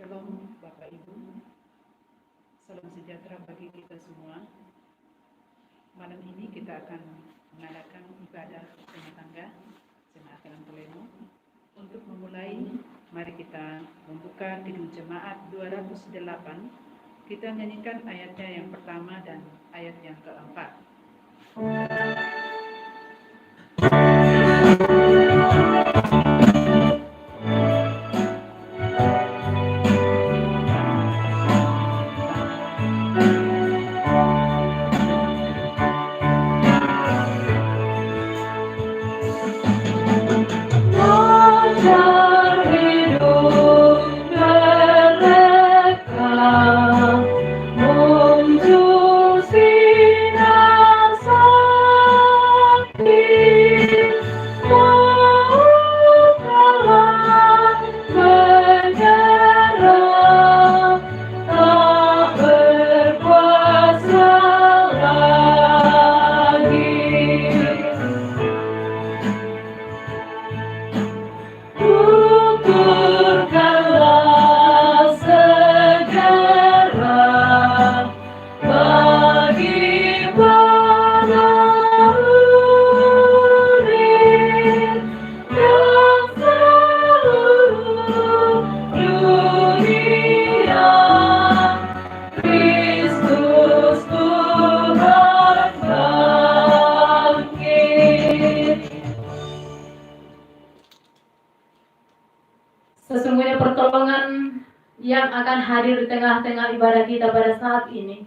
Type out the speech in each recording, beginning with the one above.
Shalom Bapak Ibu, salam sejahtera bagi kita semua. Malam ini kita akan mengadakan ibadah rumah tangga jemaat dalam pleno. Untuk memulai, mari kita membuka Kidung Jemaat 208. Kita nyanyikan ayatnya yang pertama dan ayat yang keempat. Sesungguhnya pertolongan yang akan hadir di tengah-tengah ibadah kita pada saat ini,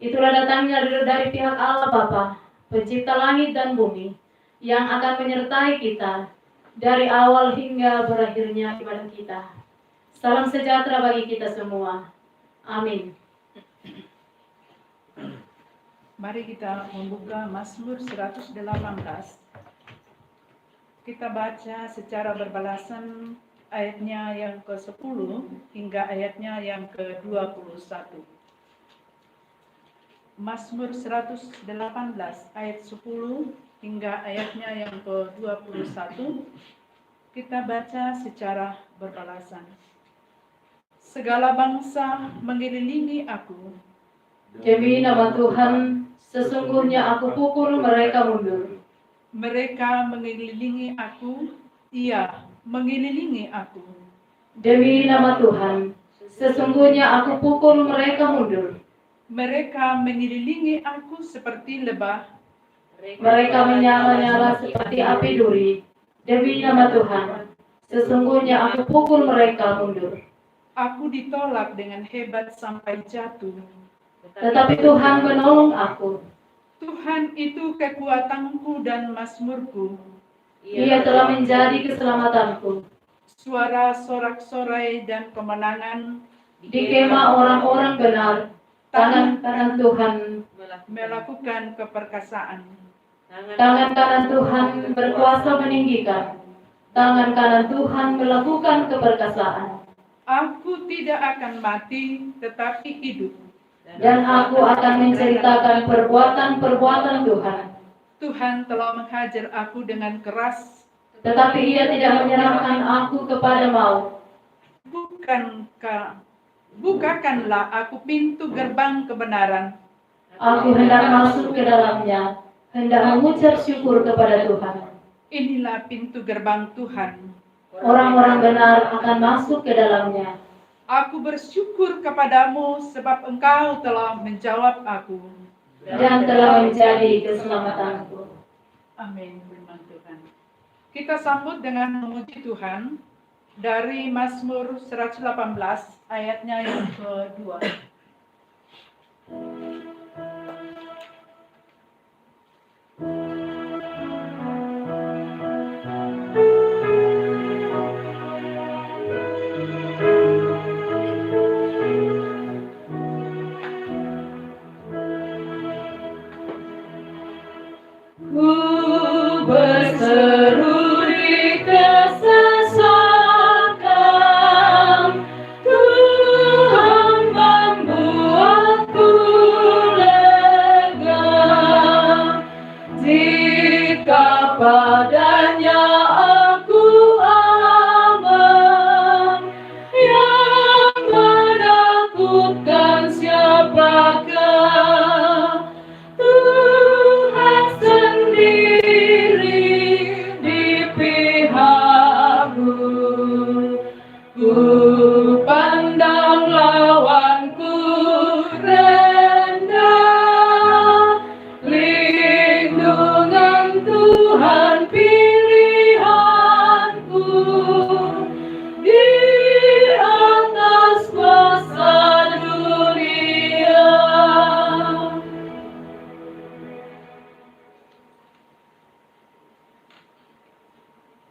itulah datangnya dari pihak Allah Bapa, pencipta langit dan bumi, yang akan menyertai kita dari awal hingga berakhirnya ibadah kita. Salam sejahtera bagi kita semua. Amin. Mari kita membuka Mazmur 118. Kita baca secara berbalasan ayatnya yang ke-10 hingga ayatnya yang ke-21. Mazmur 118 ayat 10 hingga ayatnya yang ke-21. Kita baca secara berbalasan. Segala bangsa mengelilingi aku. Demi nama Tuhan, sesungguhnya aku pukul mereka mundur. Mereka mengelilingi aku, iya, mengelilingi aku. Demi nama Tuhan, sesungguhnya aku pukul mereka mundur. Mereka mengelilingi aku seperti lebah. Mereka menyala-nyala seperti api duri. Demi nama Tuhan, sesungguhnya aku pukul mereka mundur. Aku ditolak dengan hebat sampai jatuh. Tetapi Tuhan menolong aku. Tuhan itu kekuatanku dan mazmurku. Ia telah menjadi keselamatanku. Suara sorak-sorai dan kemenangan Di kemah orang-orang benar, tangan kanan Tuhan. melakukan keperkasaan. Tangan kanan Tuhan berkuasa meninggikan. Tangan kanan Tuhan melakukan keperkasaan. Aku tidak akan mati, tetapi hidup. Dan aku akan menceritakan perbuatan-perbuatan Tuhan. Tuhan telah menghajar aku dengan keras. Tetapi Ia tidak menyerahkan aku kepada maut. Bukakanlah aku pintu gerbang kebenaran. Aku hendak masuk ke dalamnya, hendak mengucap syukur kepada Tuhan. Inilah pintu gerbang Tuhan. Orang-orang benar akan masuk ke dalamnya. Aku bersyukur kepadamu sebab Engkau telah menjawab aku. Dan telah menjadi keselamatanku. Amin, firman Tuhan. Kita sambut dengan memuji Tuhan dari Mazmur 118 ayatnya yang kedua. Berseru di kesesakan, Tuhan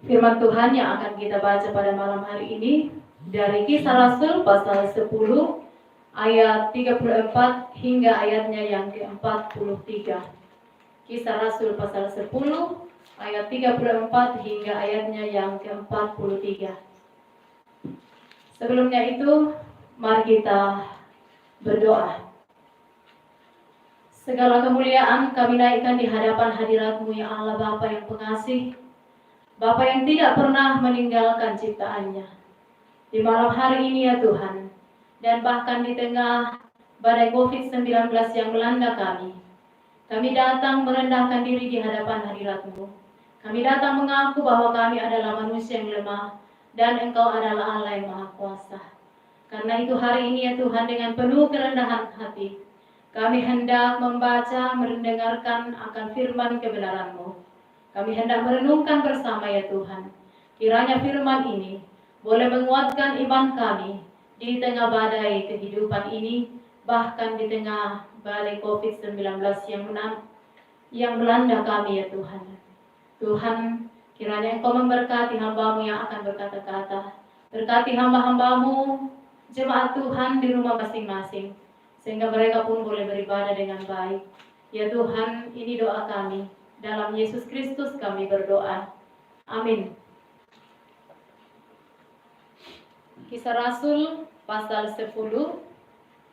Firman Tuhan yang akan kita baca pada malam hari ini dari Kisah Rasul pasal 10 ayat 34 hingga ayatnya yang ke-43. Kisah Rasul pasal 10 ayat 34 hingga ayatnya yang ke-43. Sebelumnya itu, mari kita berdoa. Segala kemuliaan kami naikkan di hadapan hadirat-Mu ya Allah, Bapa yang pengasih, Bapa yang tidak pernah meninggalkan ciptaannya. Di malam hari ini ya Tuhan, dan bahkan di tengah badai COVID-19 yang melanda kami datang merendahkan diri di hadapan hadirat-Mu. Kami datang mengaku bahwa kami adalah manusia yang lemah, dan Engkau adalah Allah yang Maha Kuasa. Karena itu hari ini ya Tuhan, dengan penuh kerendahan hati, kami hendak membaca, mendengarkan akan firman kebenaran-Mu. Kami hendak merenungkan bersama ya Tuhan. Kiranya firman ini boleh menguatkan iman kami di tengah badai kehidupan ini, bahkan di tengah badai COVID-19 yang melanda kami ya Tuhan. Tuhan, kiranya Engkau memberkati hamba-Mu yang akan berkata-kata. Berkati hamba-hamba-Mu, jemaat Tuhan di rumah masing-masing, sehingga mereka pun boleh beribadah dengan baik. Ya Tuhan, ini doa kami. Dalam Yesus Kristus kami berdoa. Amin. Kisah Rasul pasal 10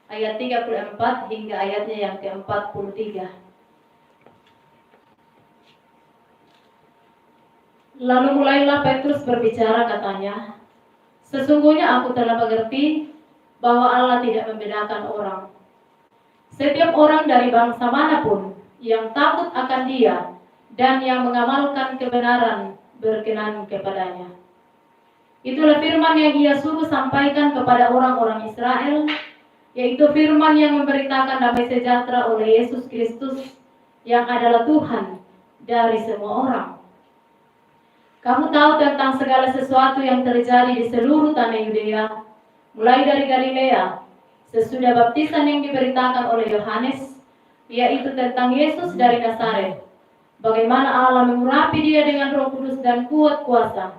ayat 34 hingga ayatnya yang ke-43. Lalu mulailah Petrus berbicara, katanya, "Sesungguhnya aku telah mengerti bahwa Allah tidak membedakan orang. Setiap orang dari bangsa manapun yang takut akan Dia dan yang mengamalkan kebenaran berkenan kepadanya." Itulah firman yang Ia suruh sampaikan kepada orang-orang Israel, yaitu firman yang memberitakan damai sejahtera oleh Yesus Kristus yang adalah Tuhan dari semua orang. Kamu tahu tentang segala sesuatu yang terjadi di seluruh tanah Yudea, mulai dari Galilea, sesudah baptisan yang diberitakan oleh Yohanes, yaitu tentang Yesus dari Nazaret. Bagaimana Allah mengurapi Dia dengan Roh Kudus dan kuat kuasa.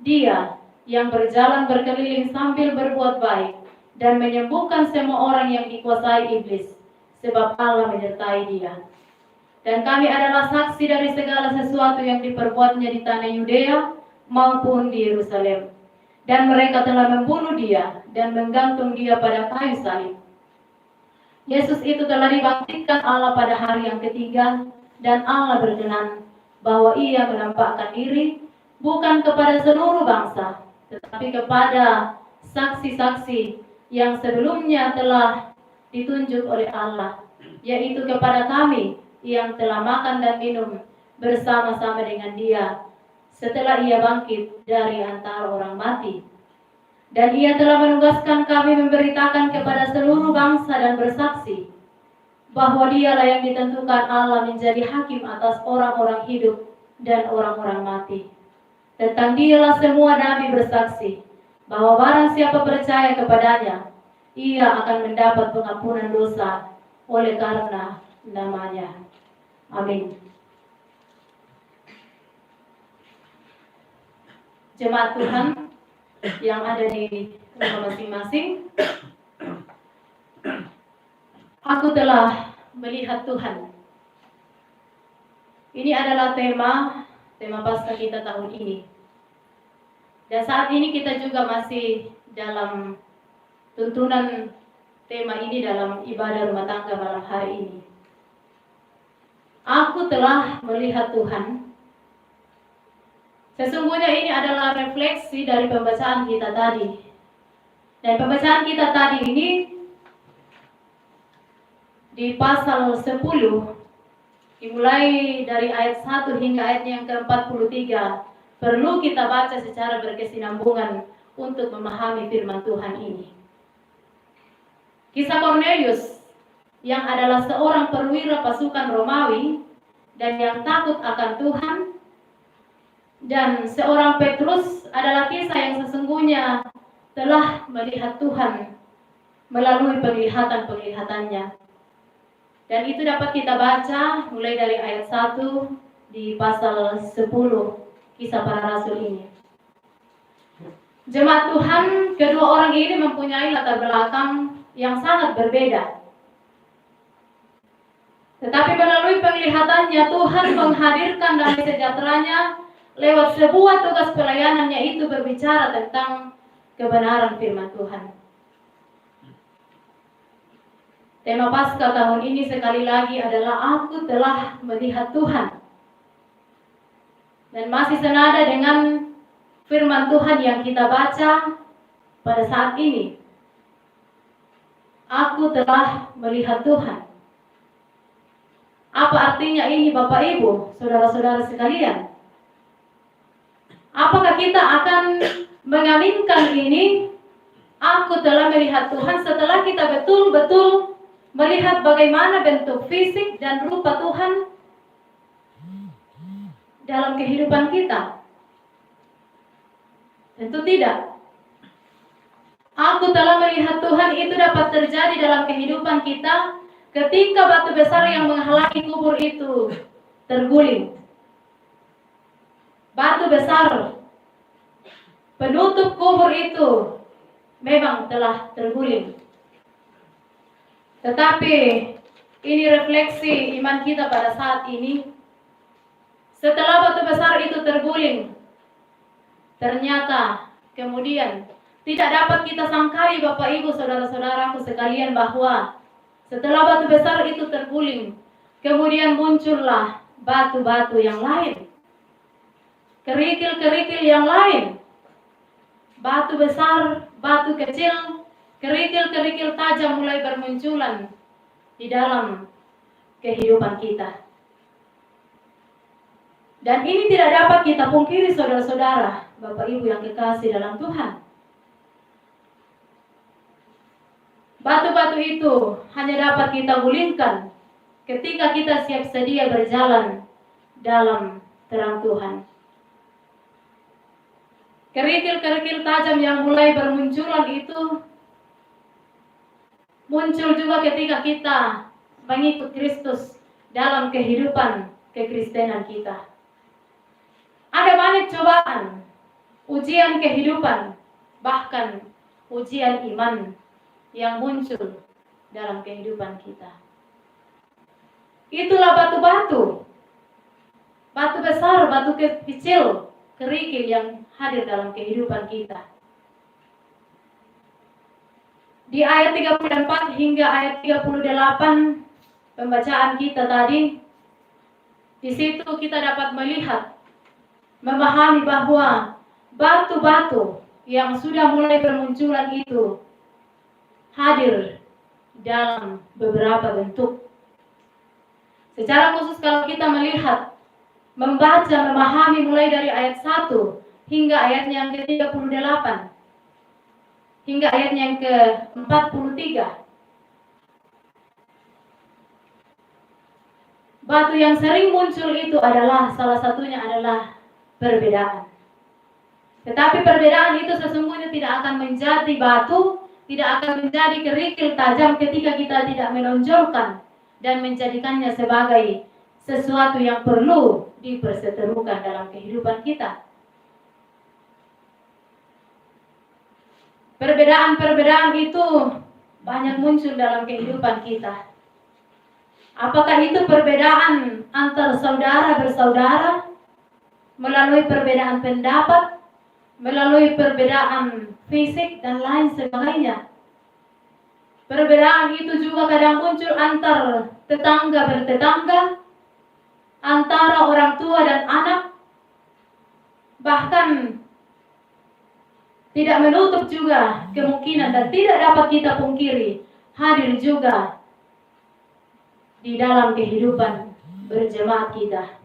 Dia yang berjalan berkeliling sambil berbuat baik dan menyembuhkan semua orang yang dikuasai iblis, sebab Allah menyertai Dia. Dan kami adalah saksi dari segala sesuatu yang diperbuatnya di tanah Yudea maupun di Yerusalem. Dan mereka telah membunuh Dia dan menggantung Dia pada kayu salib. Yesus itu telah dibangkitkan Allah pada hari yang ketiga, dan Allah berkenan bahwa Ia menampakkan diri bukan kepada seluruh bangsa, tetapi kepada saksi-saksi yang sebelumnya telah ditunjuk oleh Allah, yaitu kepada kami yang telah makan dan minum bersama-sama dengan Dia setelah Ia bangkit dari antara orang mati. Dan Ia telah menugaskan kami memberitakan kepada seluruh bangsa dan bersaksi bahwa Dialah yang ditentukan Allah menjadi hakim atas orang-orang hidup dan orang-orang mati. Tentang Dialah semua nabi bersaksi bahwa barang siapa percaya kepadanya, ia akan mendapat pengampunan dosa oleh karena namanya. Amin. Jemaat Tuhan yang ada di rumah masing-masing, aku telah melihat Tuhan. Ini adalah tema Paskah kita tahun ini. Dan saat ini kita juga masih dalam tuntunan tema ini dalam ibadah rumah tangga malam hari ini. Aku telah melihat Tuhan. Sesungguhnya ini adalah refleksi dari pembacaan kita tadi. Dan pembacaan kita tadi ini di pasal 10, dimulai dari ayat 1 hingga ayat yang ke-43, perlu kita baca secara berkesinambungan untuk memahami firman Tuhan ini. Kisah Cornelius yang adalah seorang perwira pasukan Romawi dan yang takut akan Tuhan, dan seorang Petrus adalah kisah yang sesungguhnya telah melihat Tuhan melalui penglihatan-penglihatannya. Dan itu dapat kita baca mulai dari ayat 1 di pasal 10 Kisah Para Rasul ini. Jemaat Tuhan, kedua orang ini mempunyai latar belakang yang sangat berbeda. Tetapi melalui penglihatannya, Tuhan menghadirkan damai sejahteranya lewat sebuah tugas pelayanan, yaitu berbicara tentang kebenaran firman Tuhan. Tema Paskah tahun ini sekali lagi adalah Aku Telah Melihat Tuhan. Dan masih senada dengan firman Tuhan yang kita baca pada saat ini. Aku telah melihat Tuhan. Apa artinya ini Bapak Ibu, saudara-saudara sekalian? Apakah kita akan mengaminkan ini? Aku telah melihat Tuhan setelah kita betul-betul melihat bagaimana bentuk fisik dan rupa Tuhan dalam kehidupan kita? Tentu tidak. Aku telah melihat Tuhan itu dapat terjadi dalam kehidupan kita ketika batu besar yang menghalangi kubur itu terguling. Batu besar penutup kubur itu memang telah terguling. Tetapi ini refleksi iman kita pada saat ini. Setelah batu besar itu terguling, ternyata kemudian tidak dapat kita sangkali Bapak Ibu saudara-saudaraku sekalian bahwa setelah batu besar itu terguling, kemudian muncullah batu-batu yang lain, kerikil-kerikil yang lain, batu besar, batu kecil, kerikil-kerikil tajam mulai bermunculan di dalam kehidupan kita. Dan ini tidak dapat kita pungkiri saudara-saudara, Bapak Ibu yang kekasih dalam Tuhan. Batu-batu itu hanya dapat kita gulingkan ketika kita siap sedia berjalan dalam terang Tuhan. Kerikil-kerikil tajam yang mulai bermunculan itu muncul juga ketika kita mengikut Kristus dalam kehidupan kekristenan kita. Ada banyak cobaan, ujian kehidupan, bahkan ujian iman yang muncul dalam kehidupan kita. Itulah batu-batu, batu besar, batu kecil, kerikil yang hadir dalam kehidupan kita. Di ayat 34 hingga ayat 38 pembacaan kita tadi, di situ kita dapat melihat, memahami bahwa batu-batu yang sudah mulai bermunculan itu hadir dalam beberapa bentuk. Secara khusus kalau kita melihat, membaca, memahami mulai dari ayat 1 hingga ayatnya yang ke-38 hingga ayatnya yang ke-43. Batu yang sering muncul itu adalah, salah satunya adalah perbedaan. Tetapi perbedaan itu sesungguhnya tidak akan menjadi batu, tidak akan menjadi kerikil tajam ketika kita tidak menonjolkan dan menjadikannya sebagai sesuatu yang perlu diperseterukan dalam kehidupan kita. Perbedaan-perbedaan itu banyak muncul dalam kehidupan kita. Apakah itu perbedaan antar saudara bersaudara, melalui perbedaan pendapat, melalui perbedaan fisik dan lain sebagainya. Perbedaan itu juga kadang muncul antar tetangga bertetangga, antara orang tua dan anak, bahkan tidak menutup juga kemungkinan dan tidak dapat kita pungkiri hadir juga di dalam kehidupan berjemaat kita,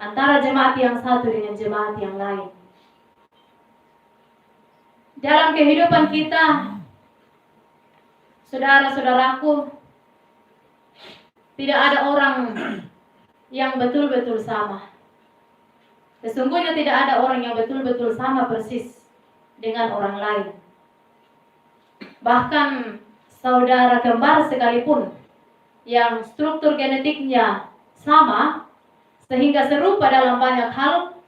antara jemaat yang satu dengan jemaat yang lain. Dalam kehidupan kita, saudara-saudaraku, tidak ada orang yang betul-betul sama. Sesungguhnya tidak ada orang yang betul-betul sama persis dengan orang lain. Bahkan saudara kembar sekalipun yang struktur genetiknya sama, sehingga serupa dalam banyak hal,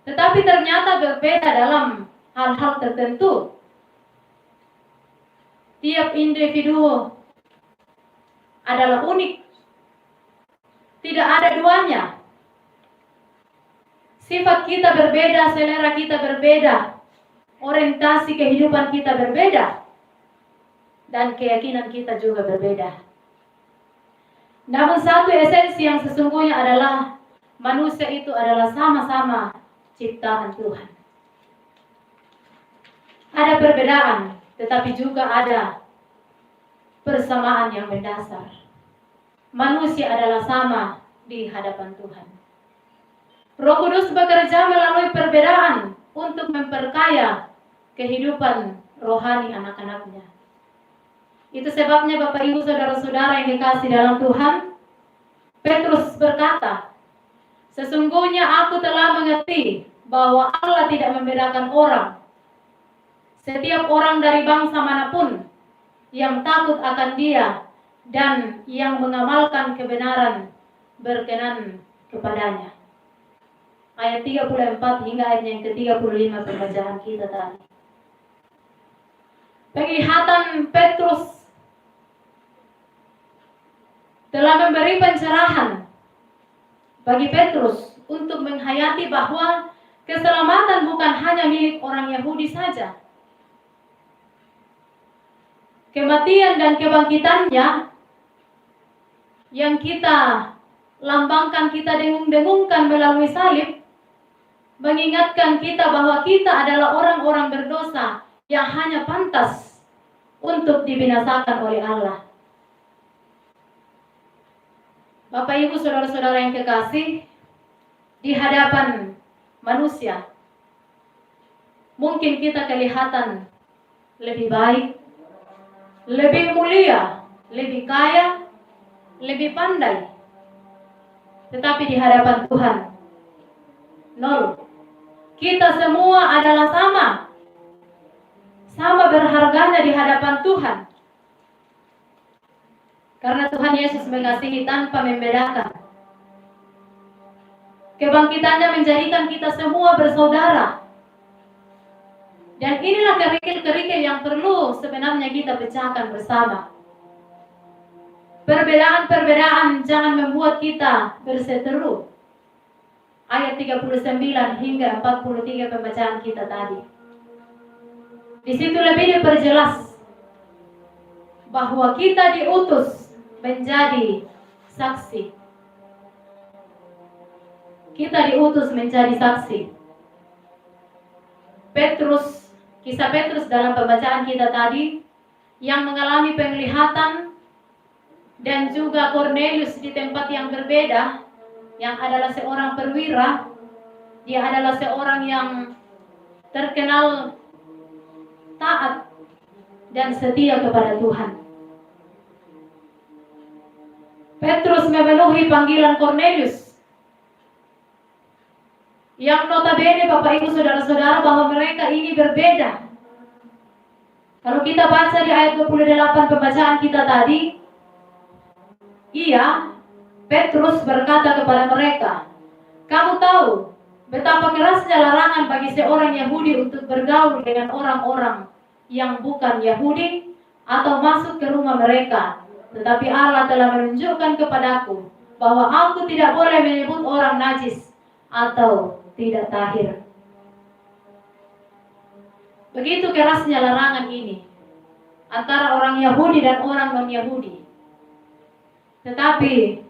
tetapi ternyata berbeda dalam hal-hal tertentu. Tiap individu adalah unik. Tidak ada duanya. Sifat kita berbeda, selera kita berbeda, orientasi kehidupan kita berbeda, dan keyakinan kita juga berbeda. Namun satu esensi yang sesungguhnya adalah manusia itu adalah sama-sama ciptaan Tuhan. Ada perbedaan, tetapi juga ada persamaan yang mendasar. Manusia adalah sama di hadapan Tuhan. Roh Kudus bekerja melalui perbedaan untuk memperkaya kehidupan rohani anak-anaknya. Itu sebabnya Bapak Ibu Saudara-saudara yang dikasihi dalam Tuhan, Petrus berkata, sesungguhnya aku telah mengerti bahwa Allah tidak membedakan orang. Setiap orang dari bangsa manapun yang takut akan Dia dan yang mengamalkan kebenaran berkenan kepadanya. Ayat 34 hingga ayat yang ke-35 pembacaan kita tadi. Penglihatan Petrus telah memberi pencerahan bagi Petrus untuk menghayati bahwa keselamatan bukan hanya milik orang Yahudi saja. Kematian dan kebangkitannya yang kita lambangkan, kita dengung-dengungkan melalui salib, mengingatkan kita bahwa kita adalah orang-orang berdosa yang hanya pantas untuk dibinasakan oleh Allah. Bapak Ibu Saudara-saudara yang kekasih, di hadapan manusia mungkin kita kelihatan lebih baik, lebih mulia, lebih kaya, lebih pandai. Tetapi di hadapan Tuhan, nol. Kita semua adalah sama berharganya di hadapan Tuhan. Karena Tuhan Yesus mengasihi tanpa membedakan. Kebangkitannya menjadikan kita semua bersaudara. Dan inilah kerikil-kerikil yang perlu sebenarnya kita pecahkan bersama. Perbedaan-perbedaan jangan membuat kita berseteru. Ayat 39 hingga 43 pembacaan kita tadi. Di situ lebih diperjelas bahwa kita diutus menjadi saksi. Kita diutus menjadi saksi. Petrus, kisah Petrus dalam pembacaan kita tadi yang mengalami penglihatan, dan juga Cornelius di tempat yang berbeda, yang adalah seorang perwira. Dia adalah seorang yang terkenal taat dan setia kepada Tuhan. Petrus memenuhi panggilan Cornelius, yang notabene Bapak Ibu Saudara-saudara bahwa mereka ini berbeda. Kalau kita baca di ayat 28 pembacaan kita tadi, Petrus berkata kepada mereka, kamu tahu betapa kerasnya larangan bagi seorang Yahudi untuk bergaul dengan orang-orang yang bukan Yahudi atau masuk ke rumah mereka. Tetapi Allah telah menunjukkan kepadaku bahwa aku tidak boleh menyebut orang najis atau tidak tahir. Begitu kerasnya larangan ini antara orang Yahudi dan orang non-Yahudi. Tetapi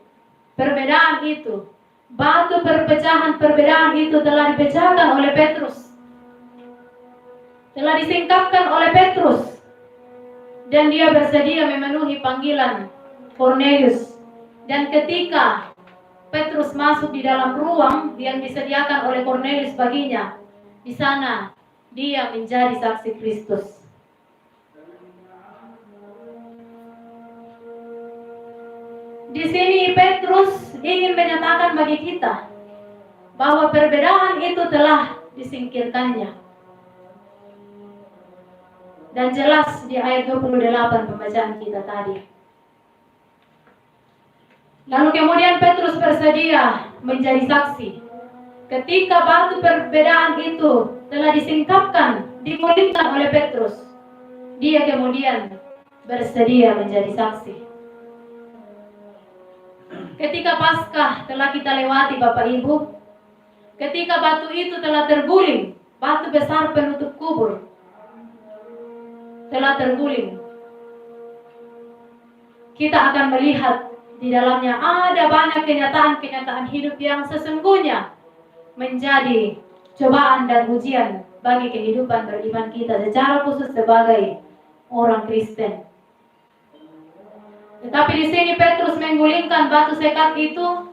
perbedaan itu, batu perpecahan perbedaan itu telah dipecahkan oleh Petrus. Telah disingkapkan oleh Petrus. Dan dia bersedia memenuhi panggilan Cornelius. Dan ketika Petrus masuk di dalam ruang yang disediakan oleh Cornelius baginya, di sana dia menjadi saksi Kristus. Di sini Petrus ingin menyatakan bagi kita bahwa perbedaan itu telah disingkirkannya. Dan jelas di ayat 28 pembacaan kita tadi. Lalu kemudian Petrus bersedia menjadi saksi. Ketika batu perbedaan itu telah disingkapkan, digulingkan oleh Petrus, dia kemudian bersedia menjadi saksi. Ketika Paskah telah kita lewati Bapak Ibu, ketika batu itu telah terguling, batu besar penutup kubur telah terguling, kita akan melihat di dalamnya ada banyak kenyataan-kenyataan hidup yang sesungguhnya menjadi cobaan dan ujian bagi kehidupan beriman kita secara khusus sebagai orang Kristen. Tetapi di sini Petrus menggulingkan batu sekat itu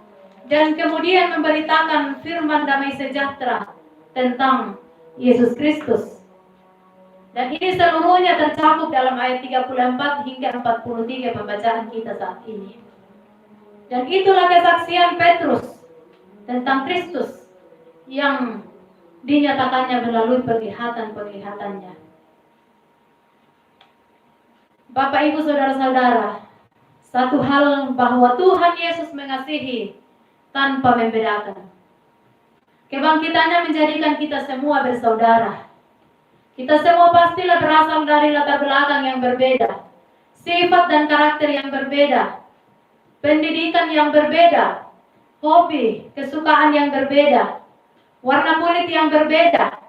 dan kemudian memberitakan firman damai sejahtera tentang Yesus Kristus. Dan ini seluruhnya tercakup dalam ayat 34 hingga 43 pembacaan kita saat ini. Dan itulah kesaksian Petrus tentang Kristus yang dinyatakannya melalui penglihatan-penglihatannya. Bapak, Ibu, Saudara-saudara, satu hal bahwa Tuhan Yesus mengasihi tanpa membedakan. Kebangkitannya menjadikan kita semua bersaudara. Kita semua pastilah berasal dari latar belakang yang berbeda, sifat dan karakter yang berbeda, pendidikan yang berbeda, hobi, kesukaan yang berbeda, warna kulit yang berbeda,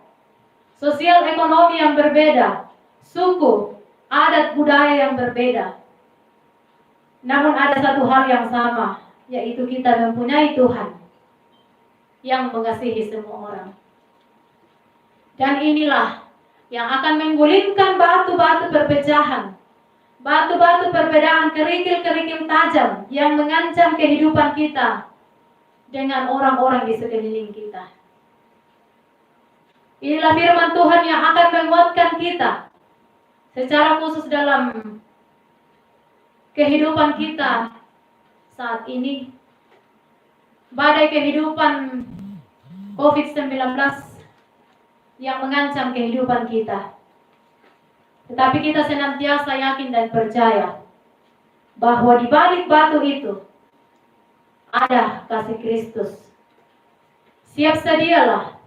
sosial ekonomi yang berbeda, suku, adat budaya yang berbeda. Namun ada satu hal yang sama, yaitu kita mempunyai Tuhan yang mengasihi semua orang. Dan inilah yang akan menggulingkan batu-batu perpecahan, batu-batu perbedaan, kerikil-kerikil tajam yang mengancam kehidupan kita dengan orang-orang di sekeliling kita. Inilah firman Tuhan yang akan menguatkan kita secara khusus dalam kehidupan kita saat ini. Badai kehidupan COVID-19 yang mengancam kehidupan kita. Tetapi kita senantiasa yakin dan percaya bahwa di balik batu itu ada kasih Kristus. Siap sedialah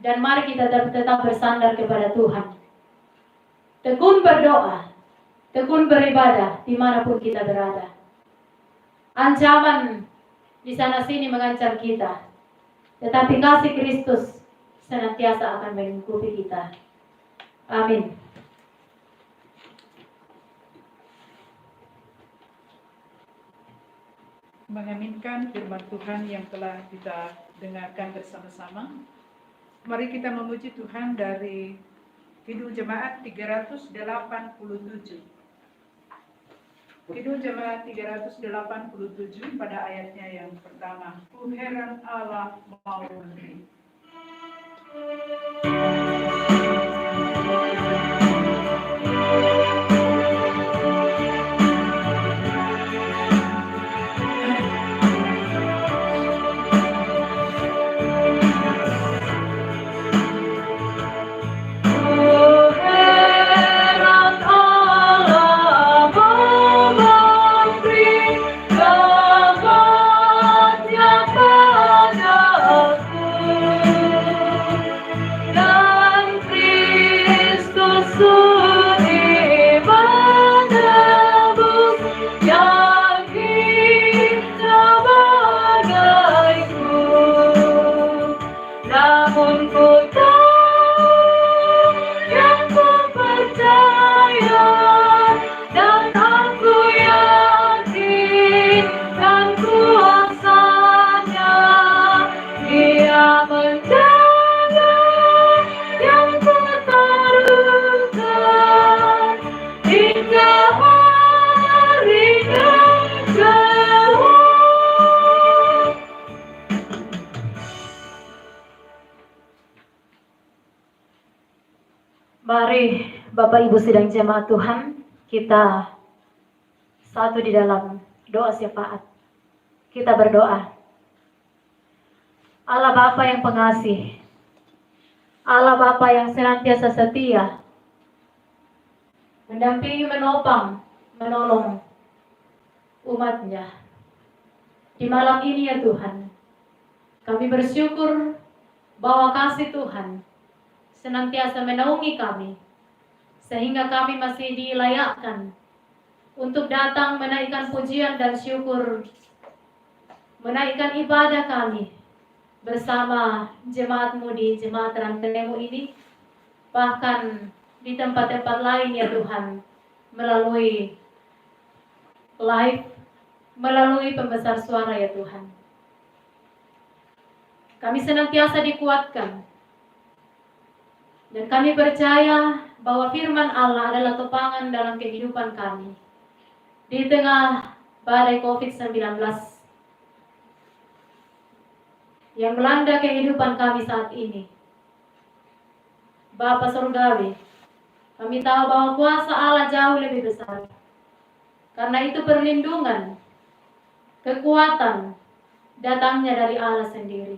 dan mari kita tetap bersandar kepada Tuhan. Tekun berdoa, tekun beribadah dimanapun kita berada. Ancaman di sana sini mengancam kita, tetapi kasih Kristus senantiasa akan mengikuti kita. Amin. Mengaminkan firman Tuhan yang telah kita dengarkan bersama-sama. Mari kita memuji Tuhan dari Kidung Jemaat 387. Kidung Jemaat 387 pada ayatnya yang pertama. Ku heran Allah mau memberi. Mari Bapak Ibu sidang jemaat Tuhan, kita satu di dalam doa syafaat. Kita berdoa. Allah Bapa yang pengasih, Allah Bapa yang senantiasa setia, mendampingi, menopang, menolong umatnya. Di malam ini ya Tuhan, kami bersyukur bahwa kasih Tuhan senantiasa menaungi kami, sehingga kami masih dilayakkan untuk datang menaikkan pujian dan syukur, menaikkan ibadah kami bersama jemaat-Mu di jemaat Rantelemu ini, bahkan di tempat-tempat lain ya Tuhan, melalui live, melalui pembesar suara ya Tuhan. Kami senantiasa dikuatkan, dan kami percaya bahwa firman Allah adalah topangan dalam kehidupan kami di tengah badai COVID-19 yang melanda kehidupan kami saat ini. Bapa Surgawi, kami tahu bahwa kuasa Allah jauh lebih besar. Karena itu perlindungan, kekuatan datangnya dari Allah sendiri.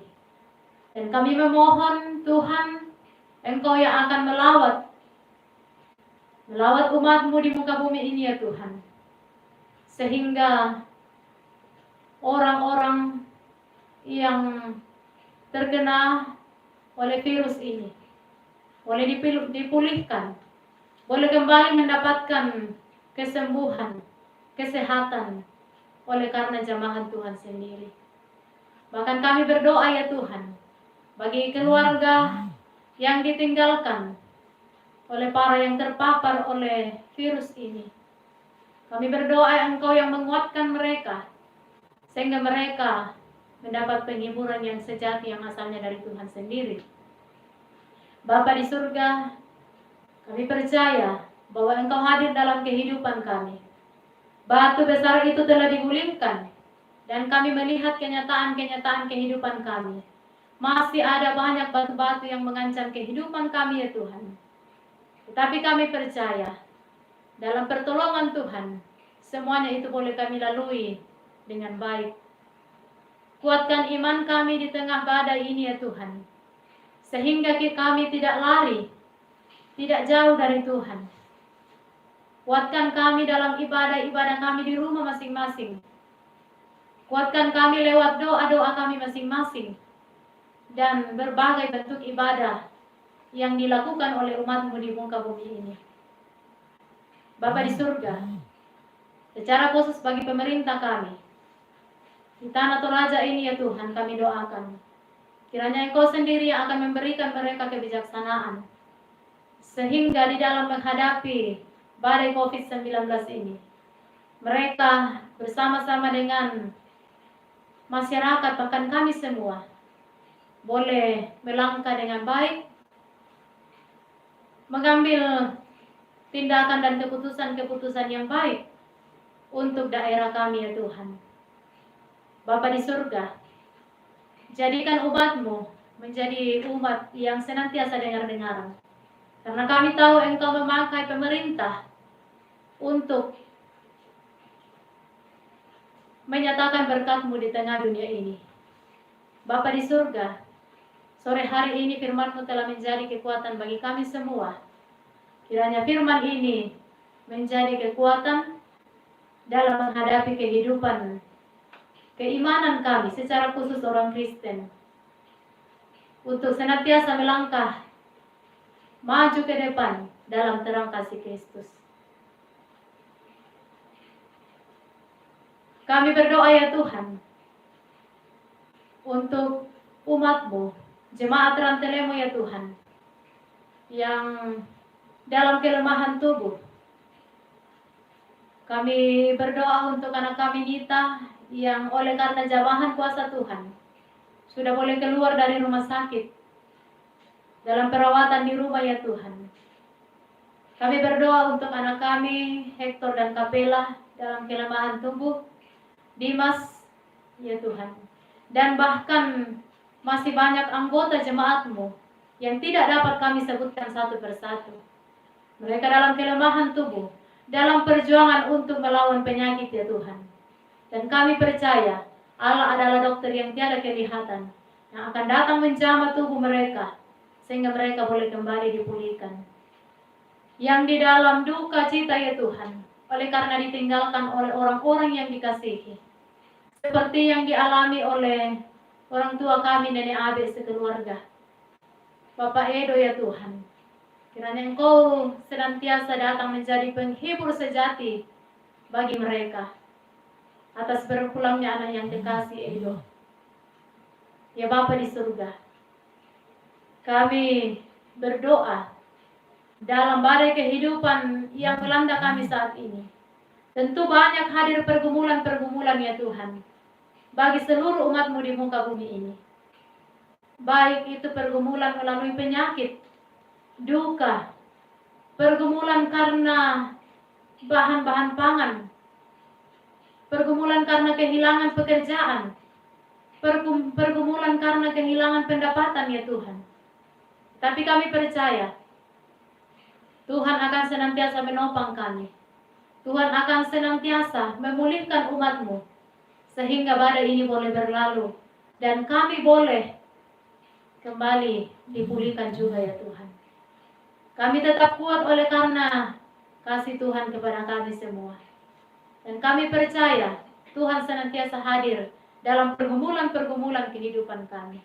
Dan kami memohon Tuhan, Engkau yang akan melawat umat-Mu di muka bumi ini ya Tuhan. Sehingga orang-orang yang terkena oleh virus ini boleh dipulihkan, boleh kembali mendapatkan kesembuhan, kesehatan oleh karena jamaah Tuhan sendiri. Bahkan kami berdoa ya Tuhan, bagi keluarga yang ditinggalkan oleh para yang terpapar oleh virus ini. Kami berdoa Engkau yang menguatkan mereka, sehingga mereka mendapat penghiburan yang sejati yang asalnya dari Tuhan sendiri. Bapa di surga, kami percaya bahwa Engkau hadir dalam kehidupan kami. Batu besar itu telah digulingkan, dan kami melihat kenyataan-kenyataan kehidupan kami. Masih ada banyak batu-batu yang mengancam kehidupan kami ya Tuhan. Tetapi kami percaya, dalam pertolongan Tuhan, semuanya itu boleh kami lalui dengan baik. Kuatkan iman kami di tengah badai ini ya Tuhan, sehingga kami tidak lari, tidak jauh dari Tuhan. Kuatkan kami dalam ibadah-ibadah kami di rumah masing-masing. Kuatkan kami lewat doa-doa kami masing-masing, dan berbagai bentuk ibadah yang dilakukan oleh umat-Mu di muka bumi ini. Bapa di surga, secara khusus bagi pemerintah kami di tanah Toraja ini ya Tuhan, kami doakan kiranya Engkau sendiri yang akan memberikan mereka kebijaksanaan, sehingga di dalam menghadapi badai COVID-19 ini, mereka bersama-sama dengan masyarakat, bahkan kami semua, boleh melangkah dengan baik, mengambil tindakan dan keputusan-keputusan yang baik untuk daerah kami ya Tuhan. Bapa di surga, jadikan umat-Mu menjadi umat yang senantiasa dengar-dengaran. Karena kami tahu Engkau memakai pemerintah untuk menyatakan berkat-Mu di tengah dunia ini. Bapa di surga, sore hari ini firman-Mu telah menjadi kekuatan bagi kami semua. Kiranya firman ini menjadi kekuatan dalam menghadapi kehidupan, keimanan kami secara khusus orang Kristen, untuk senantiasa melangkah maju ke depan dalam terang kasih Kristus. Kami berdoa ya Tuhan, untuk umat-Mu, jemaat Rantelemu ya Tuhan, yang dalam kelemahan tubuh. Kami berdoa untuk anak kami Nita yang oleh karena jamahan kuasa Tuhan sudah boleh keluar dari rumah sakit dalam perawatan di rumah ya Tuhan. Kami berdoa untuk anak kami Hector dan Kapela dalam kelemahan tubuh, Dimas ya Tuhan, dan bahkan masih banyak anggota jemaat-Mu yang tidak dapat kami sebutkan satu persatu. Mereka dalam kelemahan tubuh, dalam perjuangan untuk melawan penyakit ya Tuhan. Dan kami percaya Allah adalah dokter yang tiada kelihatan, yang akan datang menjamah tubuh mereka, sehingga mereka boleh kembali dipulihkan. Yang di dalam duka cita ya Tuhan, oleh karena ditinggalkan oleh orang-orang yang dikasihi, seperti yang dialami oleh orang tua kami, Nenek Abe sekeluarga. Bapak Edo ya Tuhan, kiranya Engkau senantiasa datang menjadi penghibur sejati bagi mereka atas berpulangnya anak yang kekasih Edo. Ya Bapa di surga, kami berdoa dalam badai kehidupan yang melanda kami saat ini. Tentu banyak hadir pergumulan-pergumulan ya Tuhan, bagi seluruh umat-Mu di muka bumi ini. Baik itu pergumulan melalui penyakit, duka, pergumulan karena bahan-bahan pangan, pergumulan karena kehilangan pekerjaan, pergumulan karena kehilangan pendapatan ya Tuhan. Tapi kami percaya Tuhan akan senantiasa menopang kami. Tuhan akan senantiasa memulihkan umat-Mu sehingga badai ini boleh berlalu dan kami boleh kembali dipulihkan juga ya Tuhan. Kami tetap kuat oleh karena kasih Tuhan kepada kami semua. Dan kami percaya Tuhan senantiasa hadir dalam pergumulan-pergumulan kehidupan kami.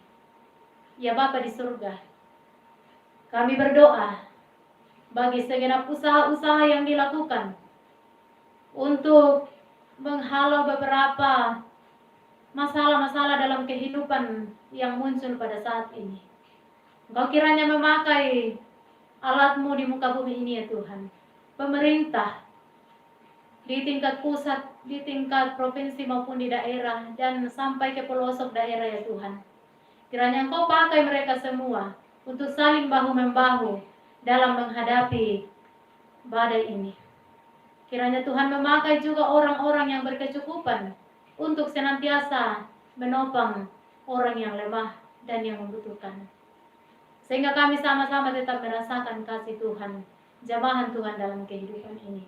Ya Bapa di surga, kami berdoa bagi segenap usaha-usaha yang dilakukan untuk menghalau beberapa masalah-masalah dalam kehidupan yang muncul pada saat ini. Engkau kiranya memakai alat-Mu di muka bumi ini ya Tuhan. Pemerintah di tingkat pusat, di tingkat provinsi maupun di daerah dan sampai ke pelosok daerah ya Tuhan. Kiranya Engkau pakai mereka semua untuk saling bahu-membahu dalam menghadapi badai ini. Kiranya Tuhan memakai juga orang-orang yang berkecukupan untuk senantiasa menopang orang yang lemah dan yang membutuhkan. Sehingga kami sama-sama tetap merasakan kasih Tuhan, jamahan Tuhan dalam kehidupan ini.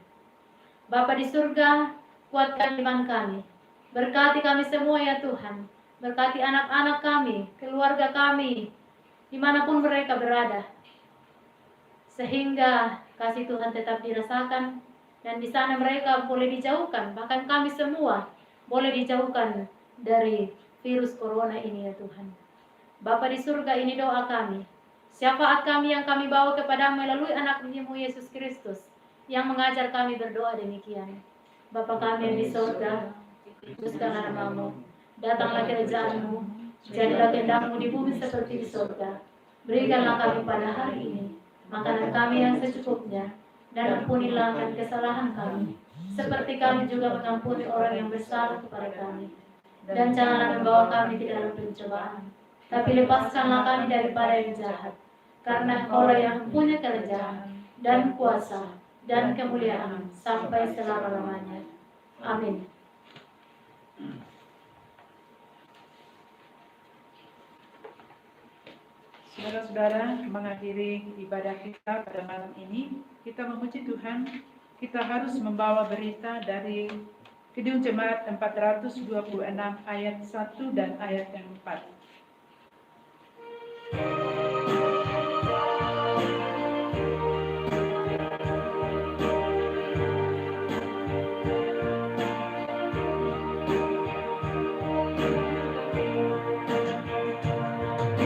Bapa di surga, kuatkan iman kami. Berkati kami semua ya Tuhan. Berkati anak-anak kami, keluarga kami, dimanapun mereka berada. Sehingga kasih Tuhan tetap dirasakan dan di sana mereka boleh dijauhkan, bahkan kami semua boleh dijauhkan dari virus corona ini ya Tuhan. Bapa di surga, ini doa kami. Syafaat kami yang kami bawa kepada melalui anak-Mu Yesus Kristus yang mengajar kami berdoa demikian. Bapa kami yang di surga, kuduskanlah nama-Mu, datanglah kerajaan-Mu, jadilah kehendak-Mu di bumi seperti di surga. Berikanlah kami pada hari ini makanan kami yang secukupnya, dan ampunilah akan kesalahan kami, seperti kami juga mengampuni orang yang bersalah kepada kami. Dan janganlah membawa kami ke dalam pencobaan, tapi lepaskanlah kami daripada yang jahat. Karena Engkau-lah yang mempunyai kerajaan, dan kuasa, dan kemuliaan, sampai selama-lamanya. Amin. Saudara-saudara, mengakhiri ibadah kita pada malam ini, kita memuji Tuhan. Kita harus membawa berita dari Kidung Jemaat 426 ayat 1 dan ayat yang 4.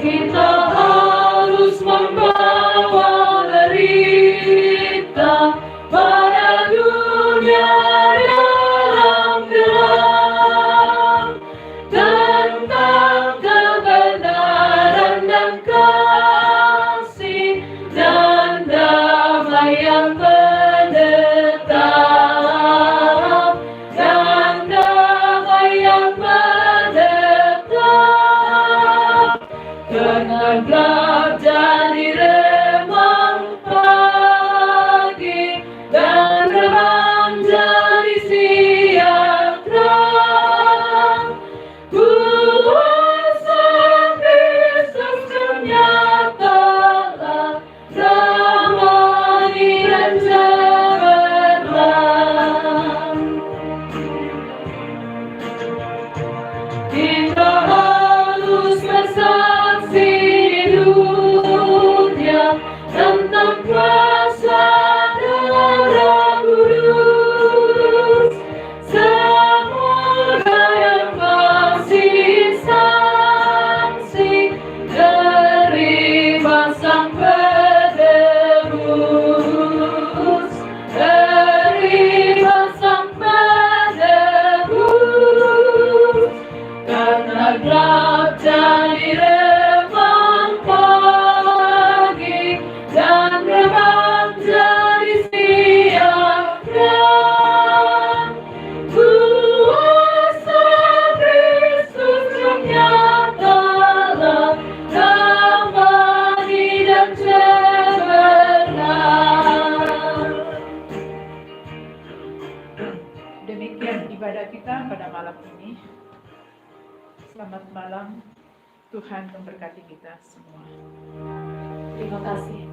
Kita harus membawa berita pada dunia dalam gelap tentang kebenaran dan kita pada malam ini. Selamat malam, Tuhan memberkati kita semua. Terima kasih.